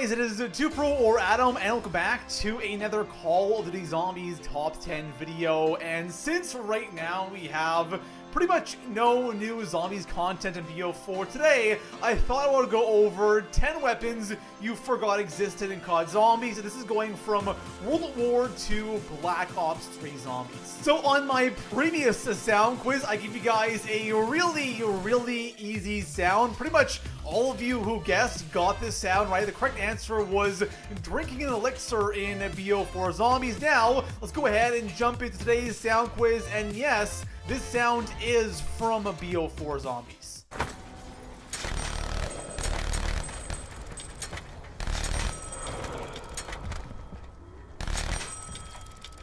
guys, it is 2Pro or Adam, and welcome back to another Call of Duty Zombies Top 10 video. And since right now we have pretty much no new Zombies content in BO4 today, I thought I would go over 10 weapons you forgot existed in COD Zombies, and this is going from World at War to Black Ops 3 Zombies. So on my previous sound quiz, I gave you guys a really easy sound. Pretty much all of you who guessed got this sound right. The correct answer was drinking an elixir in BO4 Zombies. Now, let's go ahead and jump into today's sound quiz, and yes, this sound is from a BO4 Zombies.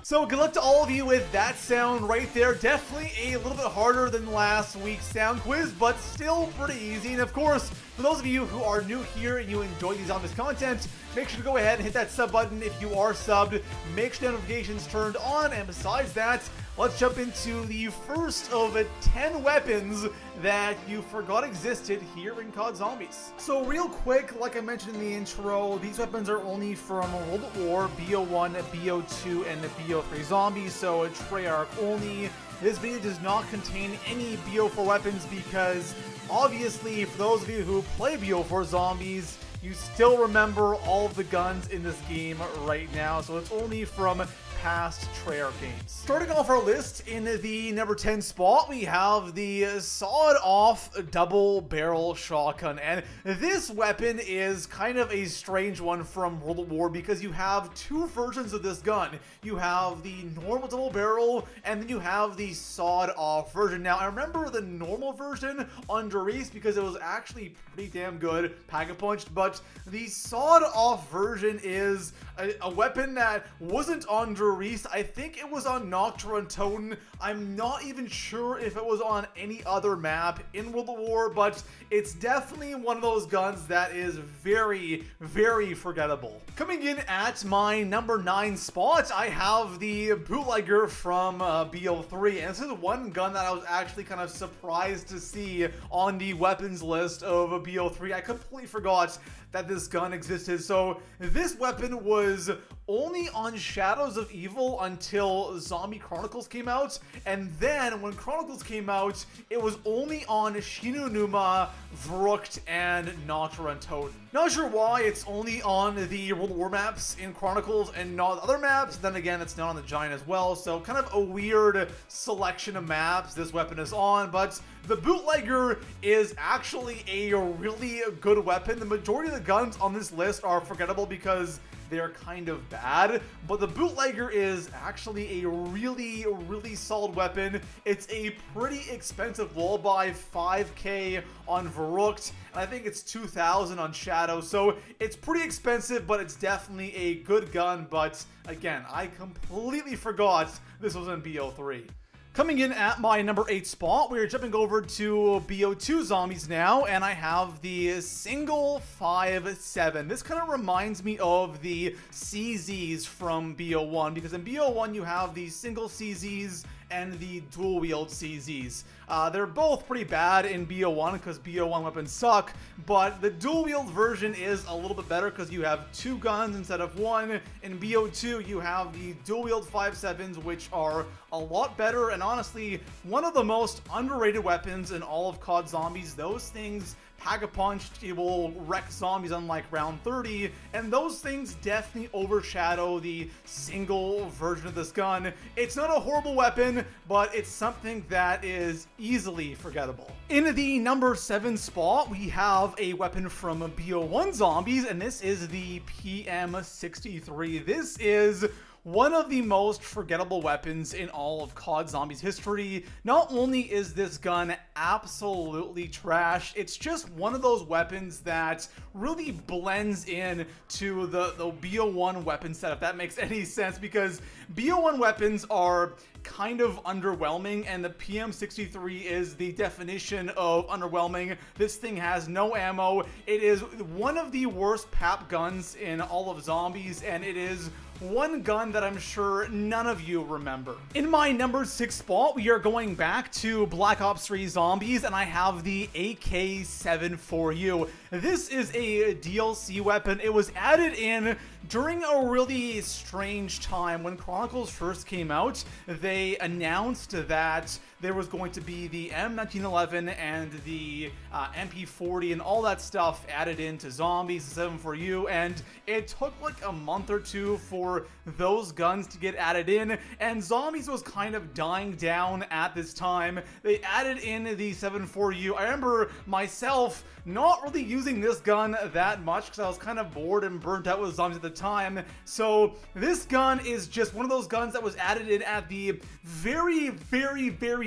So good luck to all of you with that sound right there. Definitely a little bit harder than last week's sound quiz, but still pretty easy. And of course, for those of you who are new here and you enjoy these Zombies content, make sure to go ahead and hit that sub button if you are subbed. Make sure notifications turned on, and besides that, let's jump into the first of 10 weapons that you forgot existed here in COD Zombies. So real quick, like I mentioned in the intro, these weapons are only from World at War, BO1, BO2, and the BO3 Zombies, so a Treyarch only. This video does not contain any BO4 weapons because, obviously, for those of you who play BO4 Zombies, you still remember all of the guns in this game right now, so it's only from past Treyarch games. Starting off our list in the number 10 spot, we have the sawed-off double-barrel shotgun, and this weapon is kind of a strange one from World at War because you have two versions of this gun. You have the normal double-barrel, and then you have the sawed-off version. Now, I remember the normal version on Doris because it was actually pretty damn good, pack-a-punched, but the sawed-off version is a weapon that wasn't on Doris. I think it was on Nocturne and Toten. I'm not even sure if it was on any other map in World at War, but it's definitely one of those guns that is very forgettable. Coming in at my number 9 spot, I have the bootlegger from BO3, and this is one gun that I was actually kind of surprised to see on the weapons list of BO3. I completely forgot that this gun existed. So this weapon was only on Shadows of Evil until Zombie Chronicles came out, and then when Chronicles came out, it was only on Shinonuma, Verrückt, and Nocturne and Toten. Not sure why it's only on the World War maps in Chronicles and not other maps. Then again, it's not on the Giant as well, so kind of a weird selection of maps this weapon is on, but the bootlegger is actually a really good weapon. The majority of the guns on this list are forgettable because they're kind of bad, but the bootlegger is actually a really solid weapon. It's a pretty expensive lullaby, 5k on Verrückt, and I think it's 2,000 on Shadow, so it's pretty expensive, but it's definitely a good gun. But again, I completely forgot this was in BO3. Coming in at my number 8 spot, we're jumping over to BO2 Zombies now, and I have the single 5.7. This kind of reminds me of the CZs from BO1, because in BO1 you have the single CZs and the dual wield CZs. They're both pretty bad in BO1 because BO1 weapons suck, but the dual wield version is a little bit better because you have 2 guns instead of 1. In BO2 you have the dual wield 5.7s, which are a lot better, and honestly one of the most underrated weapons in all of COD Zombies. Those things pack-a-punched, it will wreck zombies on like round 30, and those things definitely overshadow the single version of this gun. It's not a horrible weapon, but it's something that is easily forgettable. In the number 7 spot, we have a weapon from BO1 Zombies, and this is the PM63. This is one of the most forgettable weapons in all of COD Zombies history. Not only is this gun absolutely trash, it's just one of those weapons that really blends in to the BO1 weapon set, if that makes any sense, because BO1 weapons are kind of underwhelming, and the PM63 is the definition of underwhelming. This thing has no ammo. It is one of the worst PAP guns in all of Zombies, and it is one gun that I'm sure none of you remember. In my number 6 spot, we are going back to Black Ops 3 Zombies, and I have the AK-74U. This is a DLC weapon. It was added in during a really strange time. When Chronicles first came out, they announced that there was going to be the M1911 and the MP40 and all that stuff added into Zombies, the 74U, and it took like a month or two for those guns to get added in, and Zombies was kind of dying down at this time. They added in the 74U. I remember myself not really using this gun that much because I was kind of bored and burnt out with Zombies at the time. So this gun is just one of those guns that was added in at the very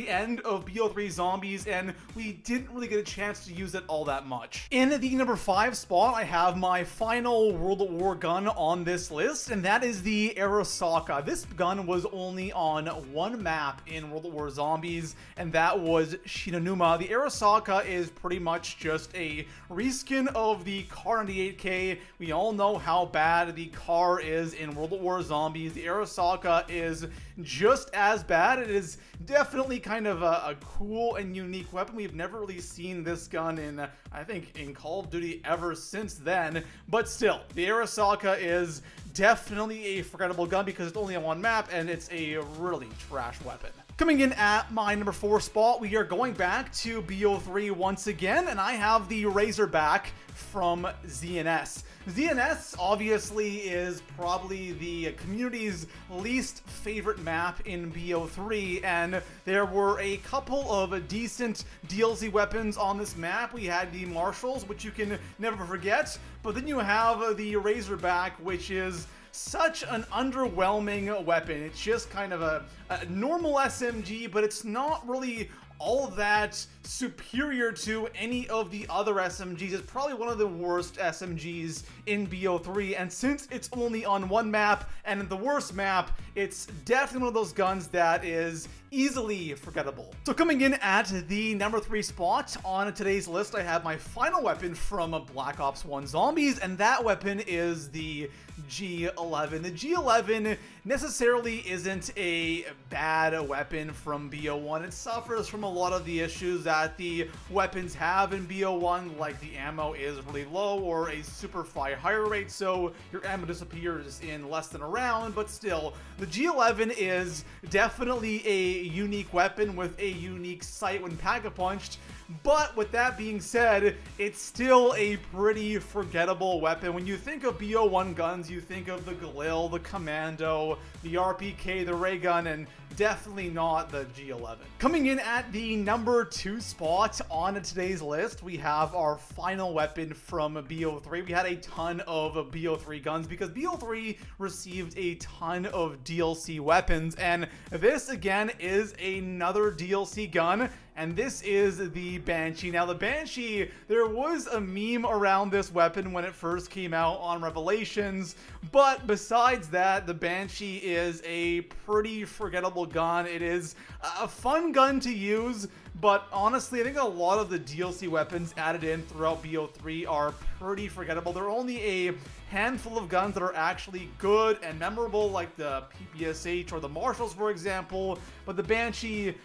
end of BO3 Zombies, and we didn't really get a chance to use it all that much. In the number 5 spot, I have my final World at War gun on this list, and that is the Arasaka. This gun was only on one map in World at War Zombies, and that was Shinonuma. The Arasaka is pretty much just a reskin of the Car 98K. We all know how bad the Car is in World at War Zombies. The Arasaka is just as bad. It is definitely kind of a cool and unique weapon. We've never really seen this gun in, I think, in Call of Duty ever since then, but still, the Arasaka is definitely a forgettable gun because it's only on one map and it's a really trash weapon. Coming in at my number 4 spot, we are going back to BO3 once again, and I have the Razorback from ZNS. ZNS obviously is probably the community's least favorite map in BO3, and there were a couple of decent DLC weapons on this map. We had the Marshals, which you can never forget, but then you have the Razorback, which is such an underwhelming weapon. It's just kind of a normal SMG, but it's not really all that superior to any of the other SMGs. It's probably one of the worst SMGs in BO3, and since it's only on one map, and the worst map, it's definitely one of those guns that is easily forgettable. So coming in at the number 3 spot on today's list, I have my final weapon from Black Ops 1 Zombies, and that weapon is the G11. The G11 necessarily isn't a bad weapon from BO1. It suffers from a lot of the issues that the weapons have in BO1, like the ammo is really low or a super fire rate, so your ammo disappears in less than a round, but still, the G11 is definitely a unique weapon with a unique sight when pack-a-punched. But with that being said, it's still a pretty forgettable weapon. When you think of BO1 guns, you think of the Galil, the Commando, the RPK, the ray gun, and definitely not the G11. Coming in at the number 2 spot on today's list, we have our final weapon from BO3. We had a ton of BO3 guns because BO3 received a ton of DLC weapons, and this again is another DLC gun, and this is the Banshee. Now the Banshee, there was a meme around this weapon when it first came out on Revelations, but besides that, the Banshee is a pretty forgettable gun. It is a fun gun to use, but honestly, I think a lot of the DLC weapons added in throughout BO3 are pretty forgettable. There are only a handful of guns that are actually good and memorable, like the PPSH or the Marshals, for example, but the Banshee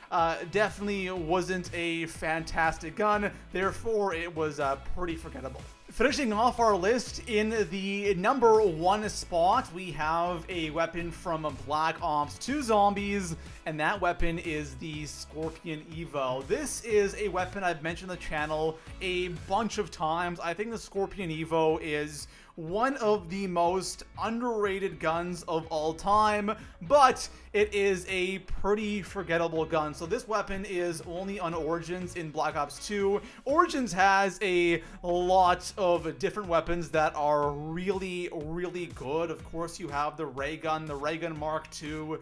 definitely wasn't a fantastic gun, therefore it was pretty forgettable. Finishing off our list, in the number 1 spot, we have a weapon from Black Ops 2 Zombies, and that weapon is the Scorpion Evo. This is a weapon I've mentioned on the channel a bunch of times. I think the Scorpion Evo is one of the most underrated guns of all time, but it is a pretty forgettable gun. So this weapon is only on Origins in Black Ops 2. Origins has a lot of different weapons that are really good. Of course, you have the ray gun Mark II,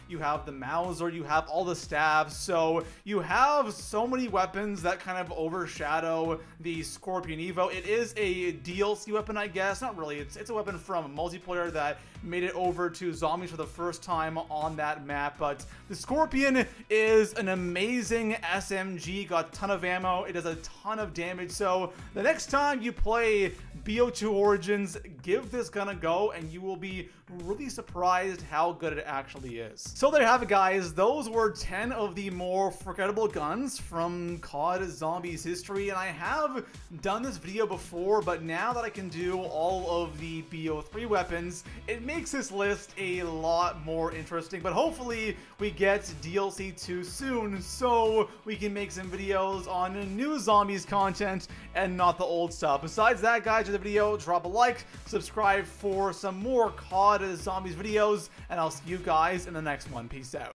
you have the Mauser, you have all the stabs, so you have so many weapons that kind of overshadow the Scorpion Evo. It is a DLC weapon, I I guess. Not really. It's a weapon from multiplayer that made it over to zombies for the first time on that map. But the Scorpion is an amazing SMG. Got a ton of ammo. It does a ton of damage. So the next time you play BO2 Origins, give this gun a go, and you will be really surprised how good it actually is. So there you have it, guys. Those were 10 of the more forgettable guns from COD Zombies history, and I have done this video before, but now that I can do all of the BO3 weapons, it makes this list a lot more interesting. But hopefully we get DLC 2 soon, so we can make some videos on new Zombies content and not the old stuff. Besides that, guys, the video, drop a like, subscribe for some more COD Zombies videos, and I'll see you guys in the next one. Peace out.